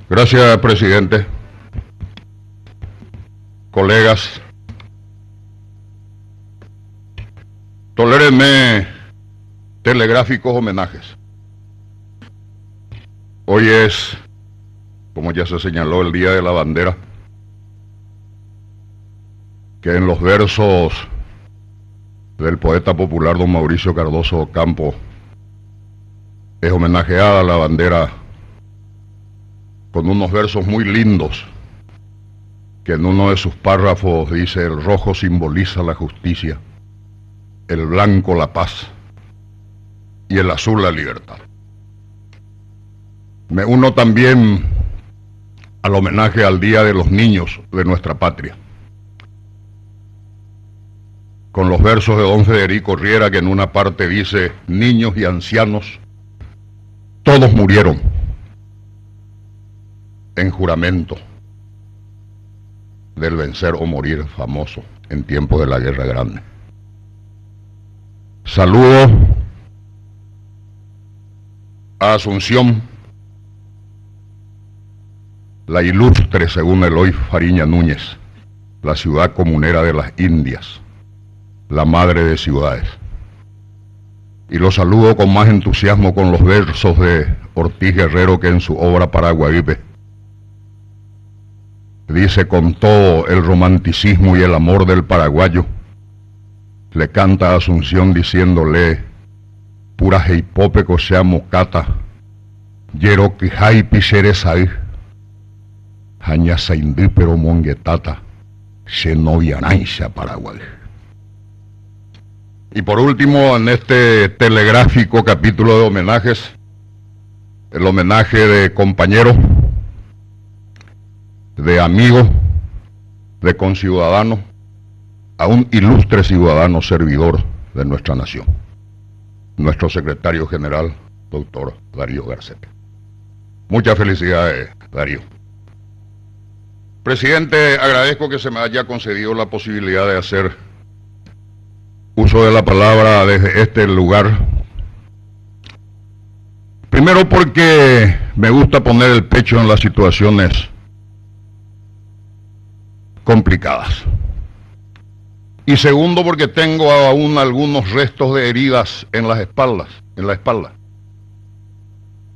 Gracias, presidente. Colegas, tolérenme telegráficos homenajes. Hoy es, como ya se señaló, el Día de la Bandera, que en los versos del poeta popular don Mauricio Cardoso Ocampo es homenajeada la bandera con unos versos muy lindos, que en uno de sus párrafos dice: el rojo simboliza la justicia, el blanco la paz y el azul la libertad. Me uno también al homenaje al Día de los Niños de nuestra patria, con los versos de don Federico Riera, que en una parte dice: niños y ancianos, todos murieron en juramento del vencer o morir famoso en tiempos de la Guerra Grande. Saludo a Asunción, la ilustre, según Eloy Fariña Núñez, la ciudad comunera de las Indias, la madre de ciudades. Y lo saludo con más entusiasmo con los versos de Ortiz Guerrero, que en su obra Paraguaípe dice: con todo el romanticismo y el amor del paraguayo, le canta a Asunción diciéndole: pura heipope sea mocata, yero que jaipi seresai, haña saindí pero monguetata, se novianaisha Paraguay. Y por último, en este telegráfico capítulo de homenajes, el homenaje de compañero, de amigo, de conciudadano, a un ilustre ciudadano servidor de nuestra nación, nuestro secretario general, doctor Darío Garcete. Muchas felicidades, Darío. Presidente, agradezco que se me haya concedido la posibilidad de hacer uso de la palabra desde este lugar. Primero, porque me gusta poner el pecho en las situaciones complicadas. Y segundo, porque tengo aún algunos restos de heridas en la espalda.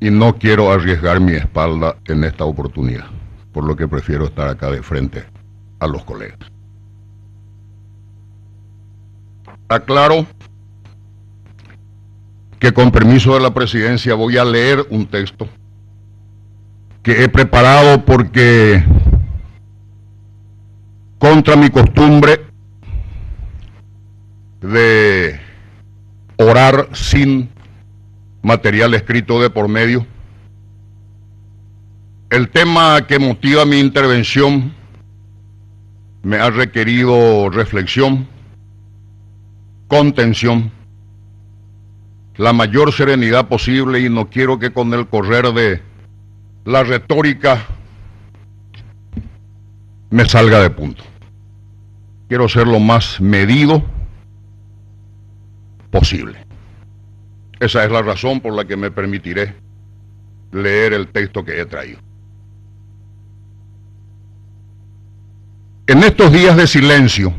Y no quiero arriesgar mi espalda en esta oportunidad, por lo que prefiero estar acá de frente a los colegas. Aclaro que, con permiso de la presidencia, voy a leer un texto que he preparado porque, contra mi costumbre de orar sin material escrito de por medio, el tema que motiva mi intervención me ha requerido reflexión, contención, la mayor serenidad posible, y no quiero que con el correr de la retórica me salga de punto. Quiero ser lo más medido posible. Esa es la razón por la que me permitiré leer el texto que he traído. En estos días de silencio,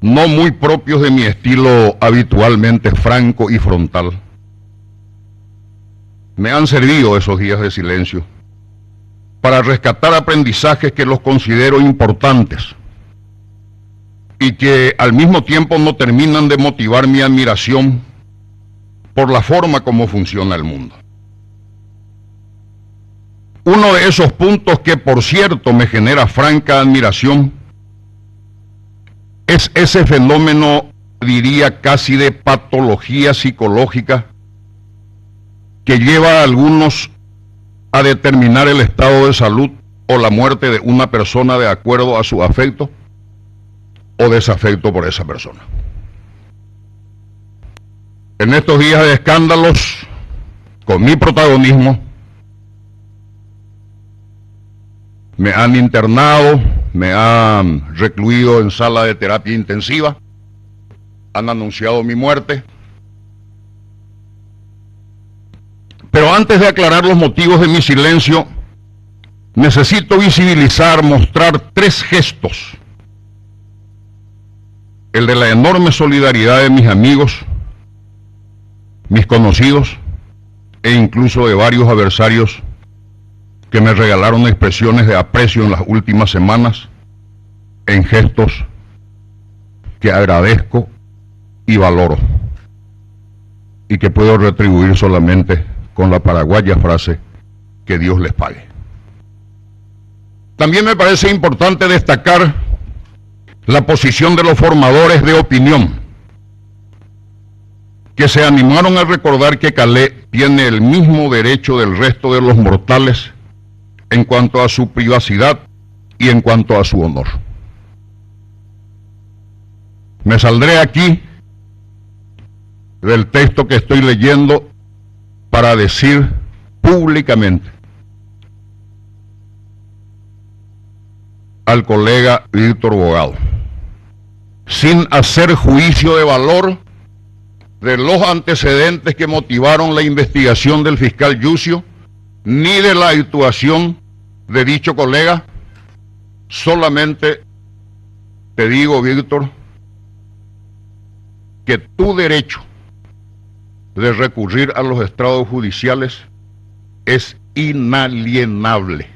no muy propios de mi estilo habitualmente franco y frontal, me han servido esos días de silencio para rescatar aprendizajes que los considero importantes y que al mismo tiempo no terminan de motivar mi admiración por la forma como funciona el mundo. Uno de esos puntos que, por cierto, me genera franca admiración es ese fenómeno, diría casi de patología psicológica, que lleva a algunos a determinar el estado de salud o la muerte de una persona de acuerdo a su afecto o desafecto por esa persona. En estos días de escándalos, con mi protagonismo, me han internado, me han recluido en sala de terapia intensiva, han anunciado mi muerte. Pero antes de aclarar los motivos de mi silencio, necesito visibilizar, mostrar tres gestos. El de la enorme solidaridad de mis amigos, mis conocidos e incluso de varios adversarios que me regalaron expresiones de aprecio en las últimas semanas en gestos que agradezco y valoro y que puedo retribuir solamente con la paraguaya frase que Dios les pague. También me parece importante destacar la posición de los formadores de opinión que se animaron a recordar que Calé tiene el mismo derecho del resto de los mortales en cuanto a su privacidad y en cuanto a su honor. Me saldré aquí del texto que estoy leyendo para decir públicamente al colega Víctor Bogado, sin hacer juicio de valor de los antecedentes que motivaron la investigación del fiscal Yucio, ni de la actuación de dicho colega, solamente te digo, Víctor, que tu derecho de recurrir a los estrados judiciales es inalienable.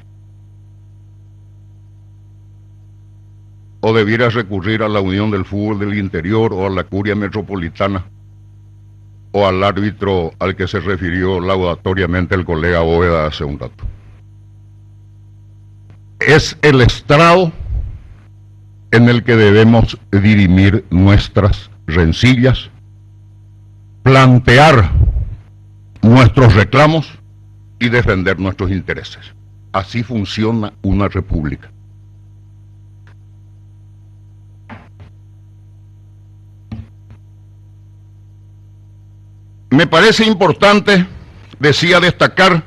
O debieras recurrir a la Unión del Fútbol del Interior o a la Curia Metropolitana o al árbitro al que se refirió laudatoriamente el colega Bóveda hace un rato. Es el estrado en el que debemos dirimir nuestras rencillas, plantear nuestros reclamos y defender nuestros intereses. Así funciona una república. Me parece importante, decía, destacar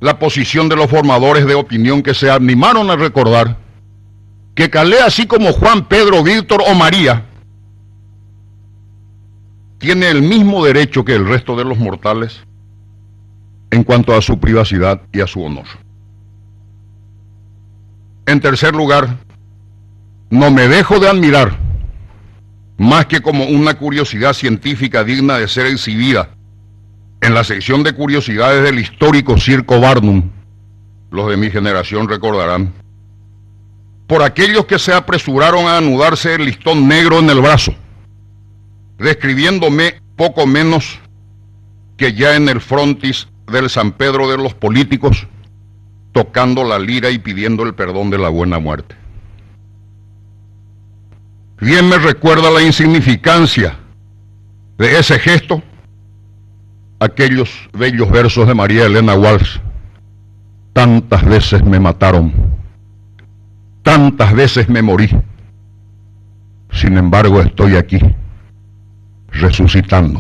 la posición de los formadores de opinión que se animaron a recordar que Calé, así como Juan, Pedro, Víctor o María, tiene el mismo derecho que el resto de los mortales en cuanto a su privacidad y a su honor. En tercer lugar, no me dejo de admirar, más que como una curiosidad científica digna de ser exhibida en la sección de curiosidades del histórico Circo Barnum, los de mi generación recordarán, por aquellos que se apresuraron a anudarse el listón negro en el brazo, describiéndome poco menos que ya en el frontis del San Pedro de los políticos, tocando la lira y pidiendo el perdón de la buena muerte. Bien me recuerda la insignificancia de ese gesto aquellos bellos versos de María Elena Walsh: tantas veces me mataron, tantas veces me morí, sin embargo estoy aquí, resucitando.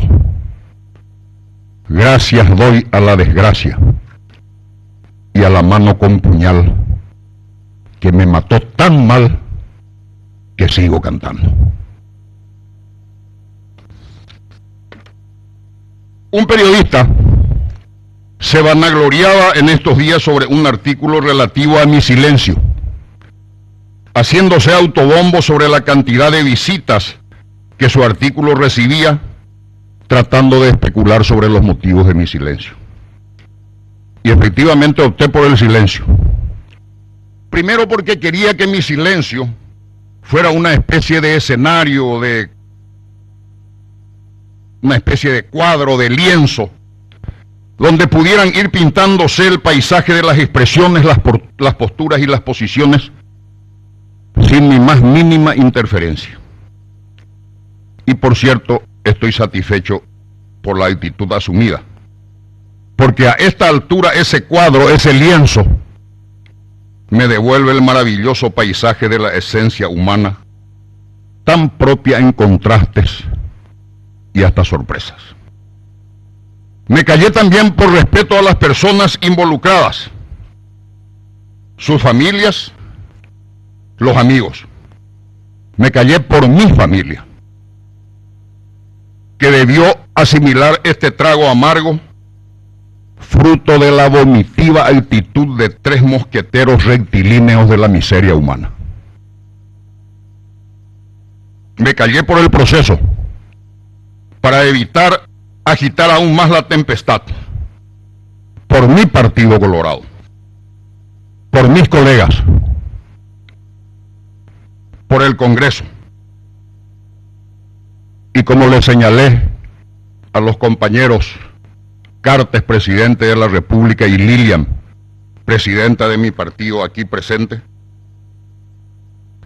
Gracias doy a la desgracia y a la mano con puñal que me mató tan mal que sigo cantando. Un periodista se vanagloriaba en estos días sobre un artículo relativo a mi silencio, haciéndose autobombo sobre la cantidad de visitas que su artículo recibía, tratando de especular sobre los motivos de mi silencio. Y efectivamente opté por el silencio. Primero porque quería que mi silencio fuera una especie de escenario, de una especie de cuadro, de lienzo, donde pudieran ir pintándose el paisaje de las expresiones, las posturas y las posiciones, sin mi más mínima interferencia. Y por cierto, estoy satisfecho por la actitud asumida, porque a esta altura ese cuadro, ese lienzo, me devuelve el maravilloso paisaje de la esencia humana, tan propia en contrastes y hasta sorpresas. Me callé también por respeto a las personas involucradas, sus familias, los amigos. Me callé por mi familia, que debió asimilar este trago amargo fruto de la vomitiva actitud de 3 mosqueteros rectilíneos de la miseria humana. Me callé por el proceso para evitar agitar aún más la tempestad. Por mi Partido Colorado, por mis colegas, por el Congreso. Y como le señalé a los compañeros Cartes, presidente de la República, y Lilian, presidenta de mi partido aquí presente,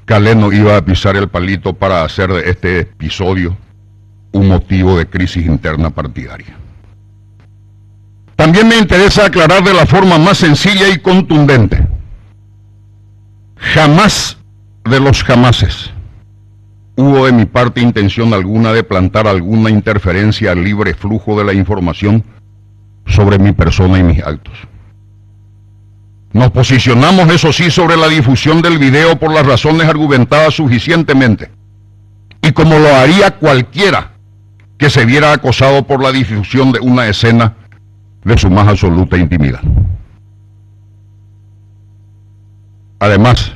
Calé no iba a pisar el palito para hacer de este episodio un motivo de crisis interna partidaria. También me interesa aclarar de la forma más sencilla y contundente: jamás de los jamases hubo de mi parte intención alguna de plantar alguna interferencia al libre flujo de la información sobre mi persona y mis actos. Nos posicionamos, eso sí, sobre la difusión del video por las razones argumentadas suficientemente, y como lo haría cualquiera que se viera acosado por la difusión de una escena de su más absoluta intimidad. Además,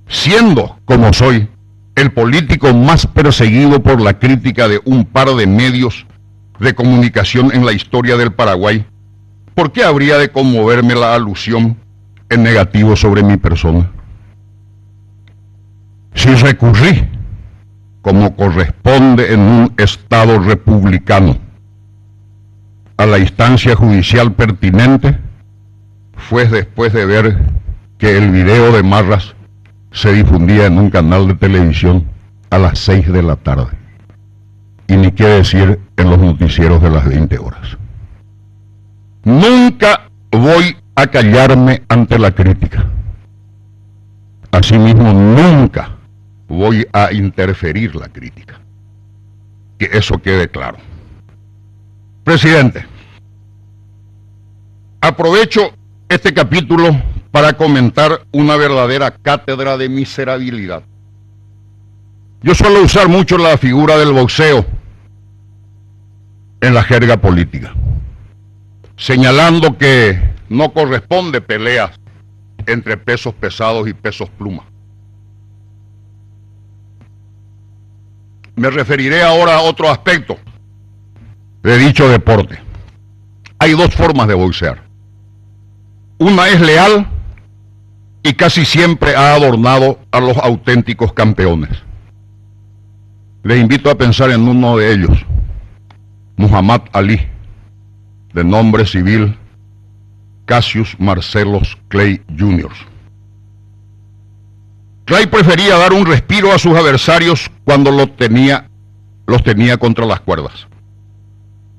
siendo como soy el político más perseguido por la crítica de un par de medios de comunicación en la historia del Paraguay, ¿por qué habría de conmoverme la alusión en negativo sobre mi persona? Si recurrí, como corresponde en un Estado republicano, a la instancia judicial pertinente, fue después de ver que el video de Marras se difundía en un canal de televisión a las 6 de la tarde. Y ni qué decir en los noticieros de las 20 horas. Nunca voy a callarme ante la crítica. Asimismo, nunca voy a interferir la crítica. Que eso quede claro. Presidente, aprovecho este capítulo para comentar una verdadera cátedra de miserabilidad. Yo suelo usar mucho la figura del boxeo en la jerga política, señalando que no corresponde peleas entre pesos pesados y pesos pluma. Me referiré ahora a otro aspecto de dicho deporte. Hay 2 formas de boxear. Una es leal y casi siempre ha adornado a los auténticos campeones. Les invito a pensar en uno de ellos, Muhammad Ali, de nombre civil Cassius Marcellus Clay Jr. Clay prefería dar un respiro a sus adversarios cuando los tenía contra las cuerdas,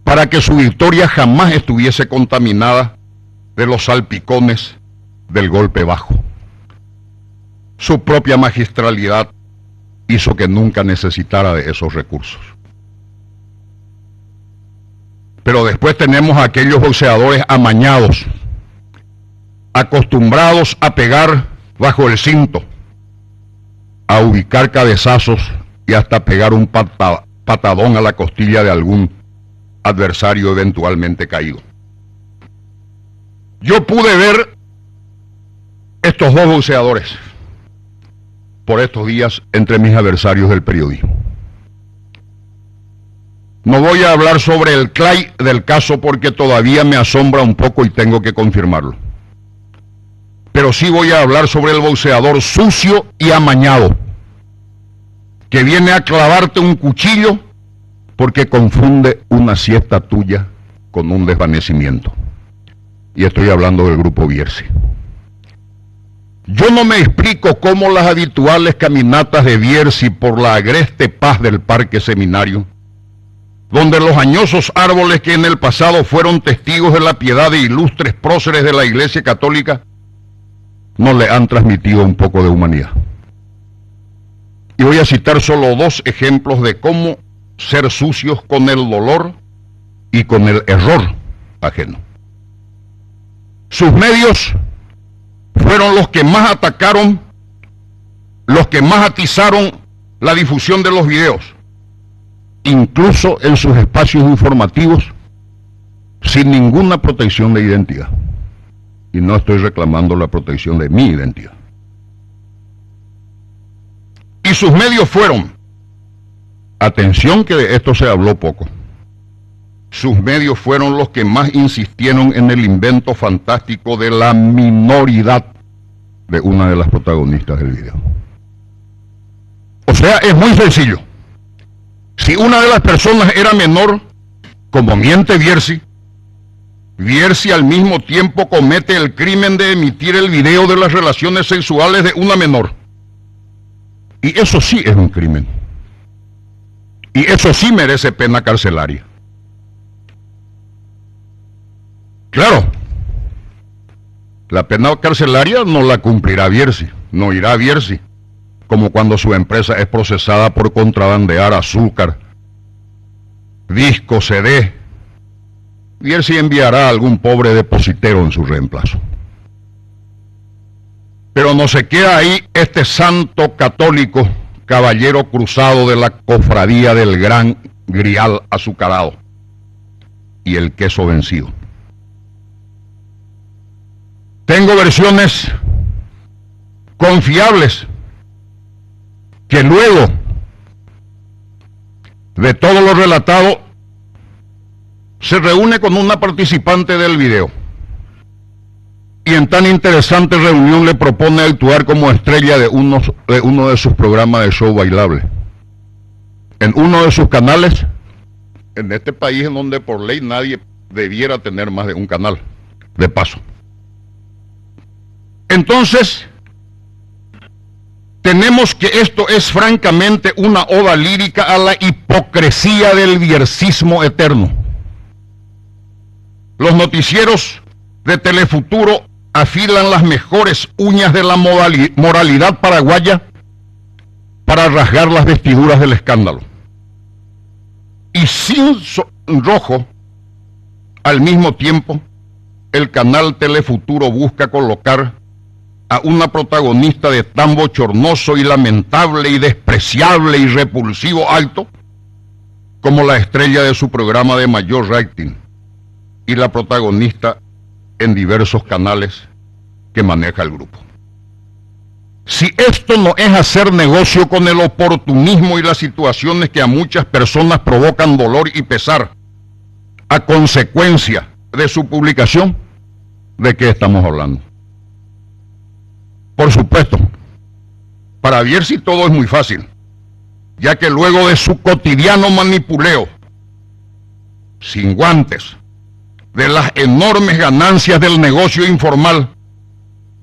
para que su victoria jamás estuviese contaminada de los salpicones del golpe bajo. Su propia magistralidad hizo que nunca necesitara de esos recursos. Pero después tenemos a aquellos boxeadores amañados, acostumbrados a pegar bajo el cinto, a ubicar cabezazos y hasta pegar un patadón a la costilla de algún adversario eventualmente caído. Yo pude ver estos 2 boxeadores por estos días entre mis adversarios del periodismo. No voy a hablar sobre el Clay del caso porque todavía me asombra un poco y tengo que confirmarlo. Pero sí voy a hablar sobre el boxeador sucio y amañado, que viene a clavarte un cuchillo porque confunde una siesta tuya con un desvanecimiento. Y estoy hablando del grupo Bierce. Yo no me explico cómo las habituales caminatas de Bierce por la agreste paz del Parque Seminario, donde los añosos árboles que en el pasado fueron testigos de la piedad de ilustres próceres de la Iglesia Católica, no le han transmitido un poco de humanidad. Y voy a citar solo 2 ejemplos de cómo ser sucios con el dolor y con el error ajeno. Sus medios fueron los que más atacaron, los que más atizaron la difusión de los videos. Incluso en sus espacios informativos sin ninguna protección de identidad. Y no estoy reclamando la protección de mi identidad. Y sus medios fueron, atención que de esto se habló poco, sus medios fueron los que más insistieron en el invento fantástico de la minoridad de una de las protagonistas del video. O sea, es muy sencillo. Si una de las personas era menor, como miente Bierzi, Bierzi al mismo tiempo comete el crimen de emitir el video de las relaciones sexuales de una menor. Y eso sí es un crimen. Y eso sí merece pena carcelaria. Claro, la pena carcelaria no la cumplirá Bierzi, no irá Bierzi, como cuando su empresa es procesada por contrabandear azúcar, disco, CD. Bierzi enviará a algún pobre depositero en su reemplazo. Pero no se queda ahí este santo católico, caballero cruzado de la cofradía del gran grial azucarado y el queso vencido. Tengo versiones confiables que luego de todo lo relatado se reúne con una participante del video y en tan interesante reunión le propone actuar como estrella de uno de sus programas de show bailable en uno de sus canales en este país en donde por ley nadie debiera tener más de un canal, de paso. Entonces, tenemos que esto es francamente una oda lírica a la hipocresía del biercismo eterno. Los noticieros de Telefuturo afilan las mejores uñas de la moralidad paraguaya para rasgar las vestiduras del escándalo. Y sin sonrojo, al mismo tiempo, el canal Telefuturo busca colocar a una protagonista de tan bochornoso y lamentable y despreciable y repulsivo acto como la estrella de su programa de mayor rating y la protagonista en diversos canales que maneja el grupo. Si esto no es hacer negocio con el oportunismo y las situaciones que a muchas personas provocan dolor y pesar a consecuencia de su publicación, ¿de qué estamos hablando? Por supuesto, para Bierzi todo es muy fácil, ya que luego de su cotidiano manipuleo, sin guantes, de las enormes ganancias del negocio informal,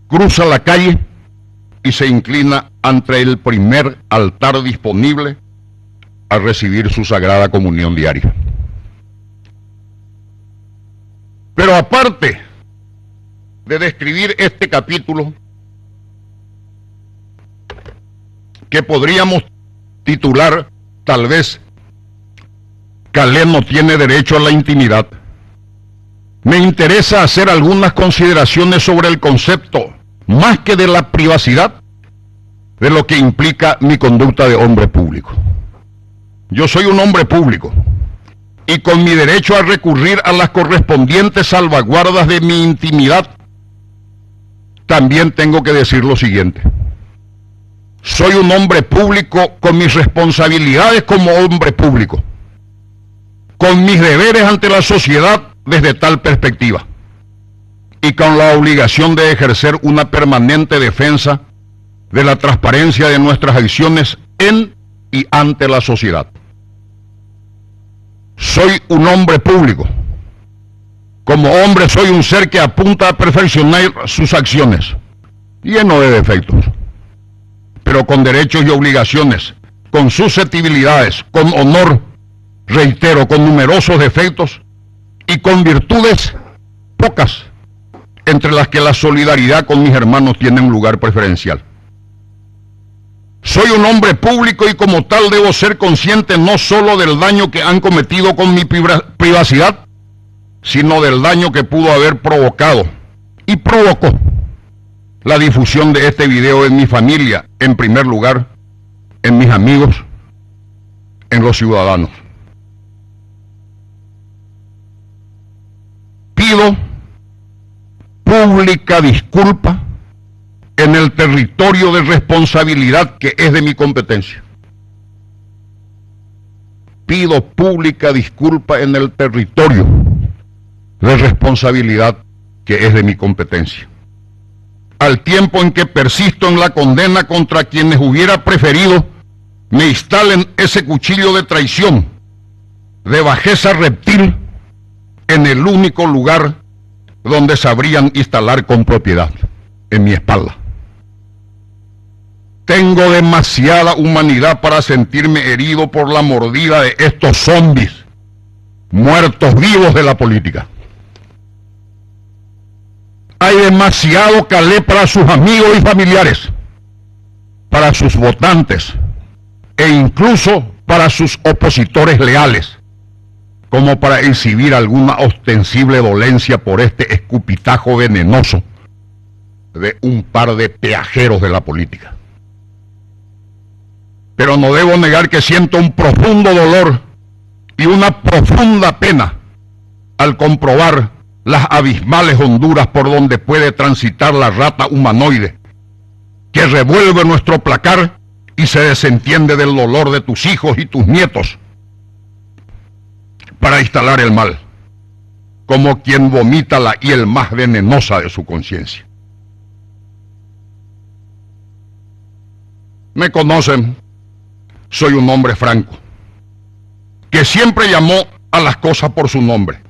cruza la calle y se inclina ante el primer altar disponible a recibir su sagrada comunión diaria. Pero aparte de describir este capítulo, que podríamos titular, tal vez, Calé no tiene derecho a la intimidad, me interesa hacer algunas consideraciones sobre el concepto, más que de la privacidad, de lo que implica mi conducta de hombre público. Yo soy un hombre público, y con mi derecho a recurrir a las correspondientes salvaguardas de mi intimidad, también tengo que decir lo siguiente. Soy un hombre público con mis responsabilidades como hombre público, con mis deberes ante la sociedad desde tal perspectiva, y con la obligación de ejercer una permanente defensa de la transparencia de nuestras acciones en y ante la sociedad. Soy un hombre público. Como hombre soy un ser que apunta a perfeccionar sus acciones, lleno de defectos, pero con derechos y obligaciones, con susceptibilidades, con honor, reitero, con numerosos defectos y con virtudes pocas, entre las que la solidaridad con mis hermanos tiene un lugar preferencial. Soy un hombre público y como tal debo ser consciente no solo del daño que han cometido con mi privacidad, sino del daño que pudo haber provocado y provocó la difusión de este video en mi familia, en primer lugar, en mis amigos, en los ciudadanos. Pido pública disculpa en el territorio de responsabilidad que es de mi competencia. Pido pública disculpa en el territorio de responsabilidad que es de mi competencia. Al tiempo en que persisto en la condena contra quienes hubiera preferido me instalen ese cuchillo de traición, de bajeza reptil, en el único lugar donde sabrían instalar con propiedad, en mi espalda. Tengo demasiada humanidad para sentirme herido por la mordida de estos zombies, muertos vivos de la política. Hay demasiado calé para sus amigos y familiares, para sus votantes e incluso para sus opositores leales, como para exhibir alguna ostensible dolencia por este escupitajo venenoso de un par de peajeros de la política. Pero no debo negar que siento un profundo dolor y una profunda pena al comprobar las abismales honduras por donde puede transitar la rata humanoide que revuelve nuestro placar y se desentiende del dolor de tus hijos y tus nietos para instalar el mal, como quien vomita la hiel más venenosa de su conciencia. Me conocen, soy un hombre franco, que siempre llamó a las cosas por su nombre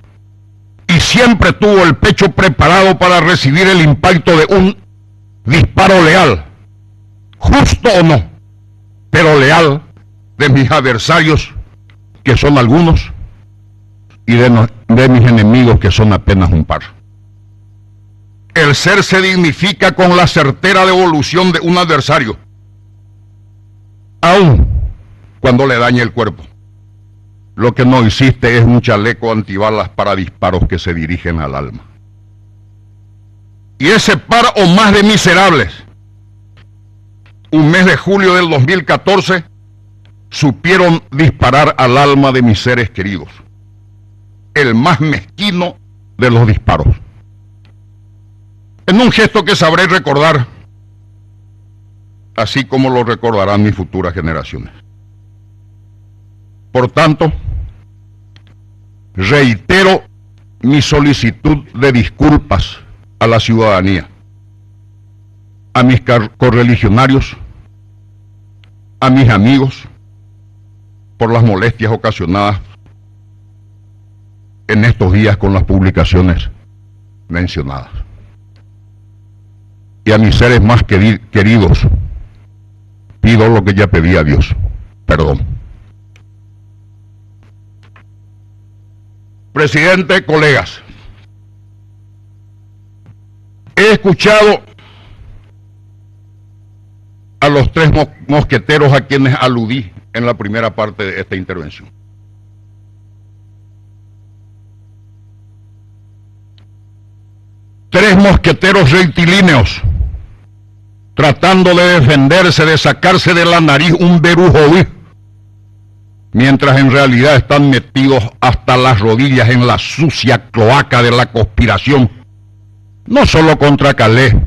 y siempre tuvo el pecho preparado para recibir el impacto de un disparo leal, justo o no, pero leal, de mis adversarios, que son algunos, y de mis enemigos, que son apenas un par. El ser se dignifica con la certera devolución de un adversario, aun cuando le dañe el cuerpo. Lo que no hiciste es un chaleco antibalas para disparos que se dirigen al alma. Y ese par o más de miserables, un mes de julio del 2014, supieron disparar al alma de mis seres queridos. El más mezquino de los disparos. En un gesto que sabré recordar, así como lo recordarán mis futuras generaciones. Por tanto, reitero mi solicitud de disculpas a la ciudadanía, a mis correligionarios, a mis amigos, por las molestias ocasionadas en estos días con las publicaciones mencionadas. Y a mis seres más queridos, pido lo que ya pedí a Dios, perdón. Presidente, colegas, he escuchado a los tres mosqueteros a quienes aludí en la primera parte de esta intervención. Tres mosqueteros rectilíneos, tratando de defenderse, de sacarse de la nariz un berujoví, mientras en realidad están metidos hasta las rodillas en la sucia cloaca de la conspiración, no solo contra Calé,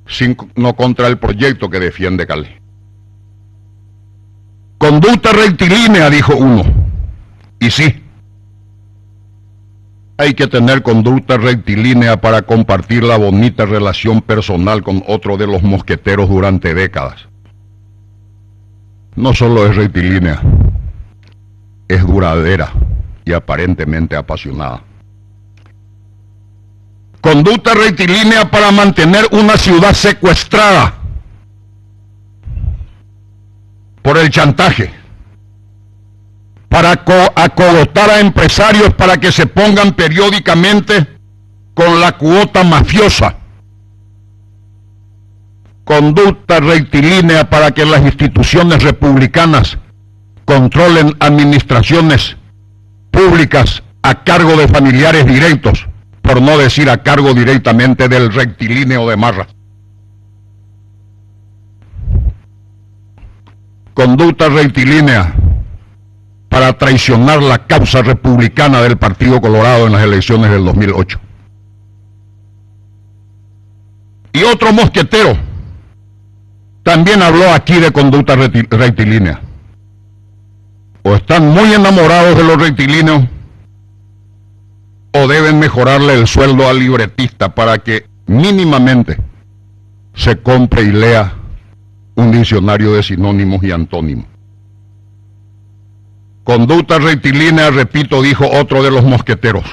sino contra el proyecto que defiende Calé. Conducta rectilínea, dijo uno, y sí, hay que tener conducta rectilínea para compartir la bonita relación personal con otro de los mosqueteros durante décadas. No solo es rectilínea, es duradera y aparentemente apasionada. Conducta rectilínea para mantener una ciudad secuestrada por el chantaje, para acogotar a empresarios para que se pongan periódicamente con la cuota mafiosa. Conducta rectilínea para que las instituciones republicanas controlen administraciones públicas a cargo de familiares directos, por no decir a cargo directamente del rectilíneo de Marra. Conducta rectilínea para traicionar la causa republicana del Partido Colorado en las elecciones del 2008. Y otro mosquetero también habló aquí de conducta rectilínea. O están muy enamorados de los rectilíneos, o deben mejorarle el sueldo al libretista para que mínimamente se compre y lea un diccionario de sinónimos y antónimos. Conducta rectilínea, repito, dijo otro de los mosqueteros.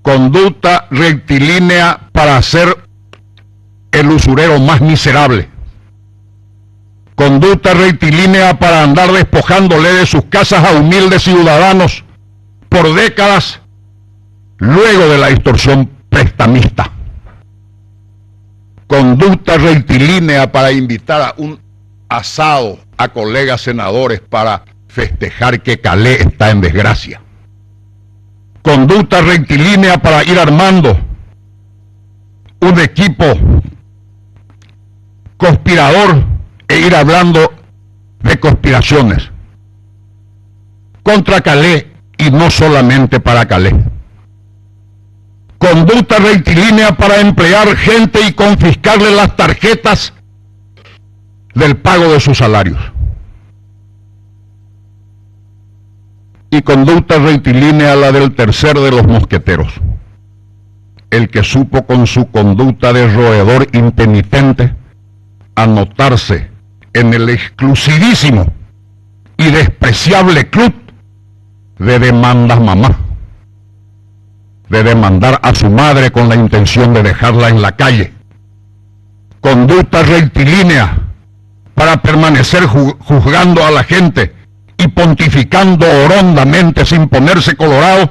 Conducta rectilínea para ser el usurero más miserable. Conducta rectilínea para andar despojándole de sus casas a humildes ciudadanos por décadas luego de la extorsión prestamista. Conducta rectilínea para invitar a un asado a colegas senadores para festejar que Calé está en desgracia. Conducta rectilínea para ir armando un equipo conspirador e ir hablando de conspiraciones contra Calé y no solamente para Calé. Conducta rectilínea para emplear gente y confiscarle las tarjetas del pago de sus salarios. Y conducta rectilínea la del tercero de los mosqueteros, el que supo con su conducta de roedor impenitente anotarse en el exclusivísimo y despreciable club de demandas mamá, de demandar a su madre con la intención de dejarla en la calle. Conducta rectilínea para permanecer juzgando a la gente y pontificando horondamente sin ponerse colorado,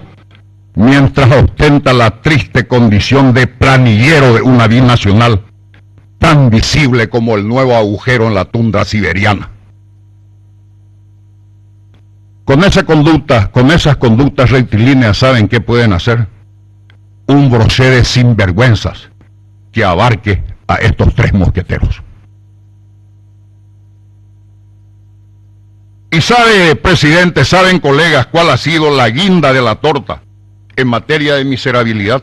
mientras ostenta la triste condición de planillero de una binacional tan visible como el nuevo agujero en la tundra siberiana. Con esa conducta, con esas conductas rectilíneas, ¿saben qué pueden hacer? Un broché de sinvergüenzas que abarque a estos tres mosqueteros. Y sabe, presidente, saben, colegas, cuál ha sido la guinda de la torta en materia de miserabilidad.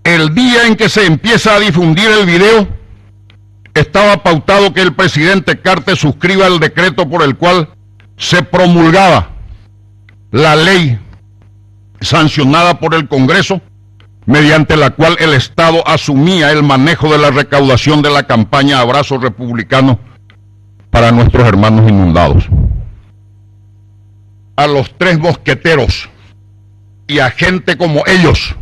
El día en que se empieza a difundir el video, estaba pautado que el presidente Carter suscriba el decreto por el cual se promulgaba la ley sancionada por el Congreso, mediante la cual el Estado asumía el manejo de la recaudación de la campaña Abrazo Republicano para nuestros hermanos inundados. A los tres mosqueteros y a gente como ellos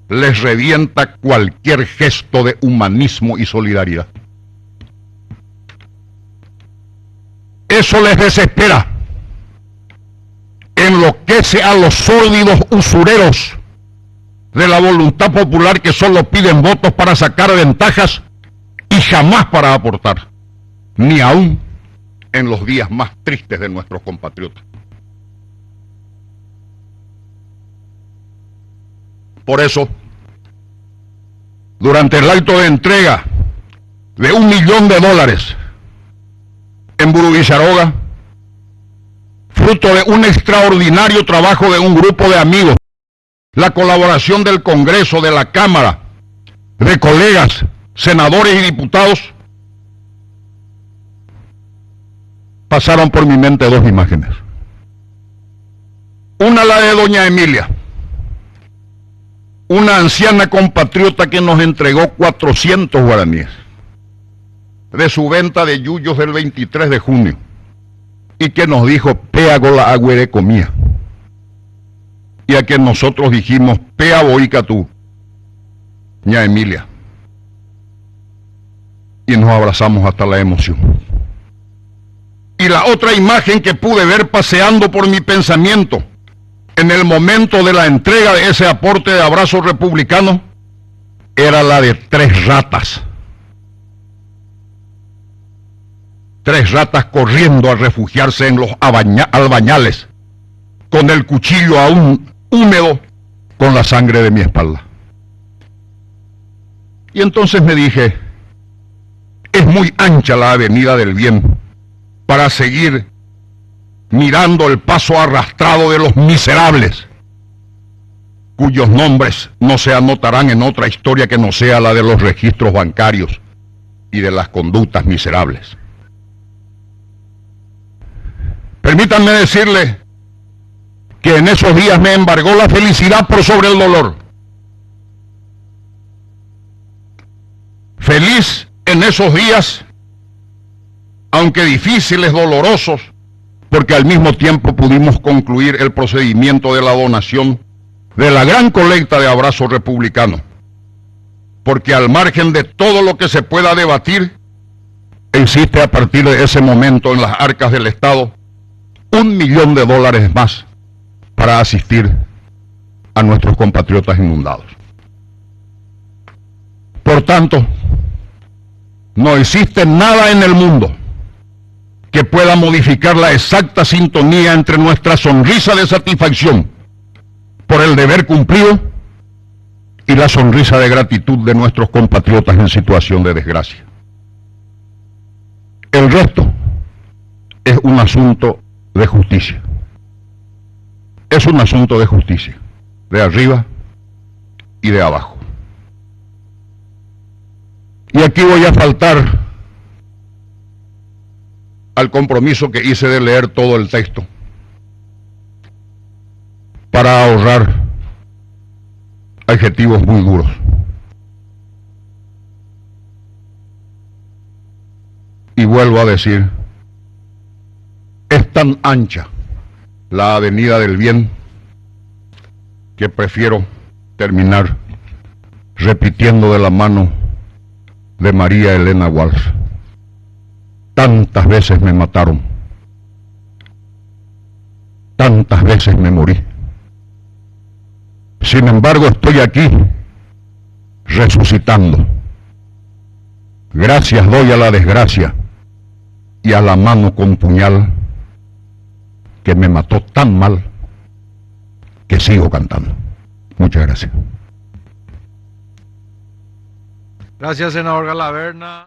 les revienta cualquier gesto de humanismo y solidaridad. Eso les desespera, enloquece a los sórdidos usureros de la voluntad popular que solo piden votos para sacar ventajas y jamás para aportar, ni aún en los días más tristes de nuestros compatriotas. Por eso, durante el acto de entrega de $1 millón en Burubicharoga, fruto de un extraordinario trabajo de un grupo de amigos, la colaboración del Congreso, de la Cámara, de colegas, senadores y diputados, pasaron por mi mente dos imágenes. Una, la de doña Emilia, una anciana compatriota que nos entregó 400 guaraníes de su venta de yuyos del 23 de junio y que nos dijo, pea gola agüere comía, y a quien nosotros dijimos, pea boica tú, ña Emilia, y nos abrazamos hasta la emoción. Y la otra imagen que pude ver paseando por mi pensamiento en el momento de la entrega de ese aporte de Abrazo Republicano era la de tres ratas corriendo a refugiarse en los albañales, con el cuchillo aún húmedo con la sangre de mi espalda. Y entonces me dije, es muy ancha la avenida del bien para seguir mirando el paso arrastrado de los miserables, cuyos nombres no se anotarán en otra historia que no sea la de los registros bancarios y de las conductas miserables. Permítanme decirle que en esos días me embargó la felicidad por sobre el dolor. Feliz en esos días, aunque difíciles, dolorosos, porque al mismo tiempo pudimos concluir el procedimiento de la donación de la gran colecta de Abrazo Republicano, porque al margen de todo lo que se pueda debatir, existe a partir de ese momento en las arcas del Estado $1 millón más para asistir a nuestros compatriotas inundados. Por tanto, no existe nada en el mundo que pueda modificar la exacta sintonía entre nuestra sonrisa de satisfacción por el deber cumplido y la sonrisa de gratitud de nuestros compatriotas en situación de desgracia. El resto es un asunto de justicia. Es un asunto de justicia, de arriba y de abajo. Y aquí voy a faltar al compromiso que hice de leer todo el texto para ahorrar adjetivos muy duros. Y vuelvo a decir, es tan ancha la avenida del bien que prefiero terminar repitiendo de la mano de María Elena Walsh: tantas veces me mataron, tantas veces me morí. Sin embargo, estoy aquí, resucitando. Gracias doy a la desgracia y a la mano con puñal que me mató tan mal que sigo cantando. Muchas gracias. Gracias, senador Galaverna.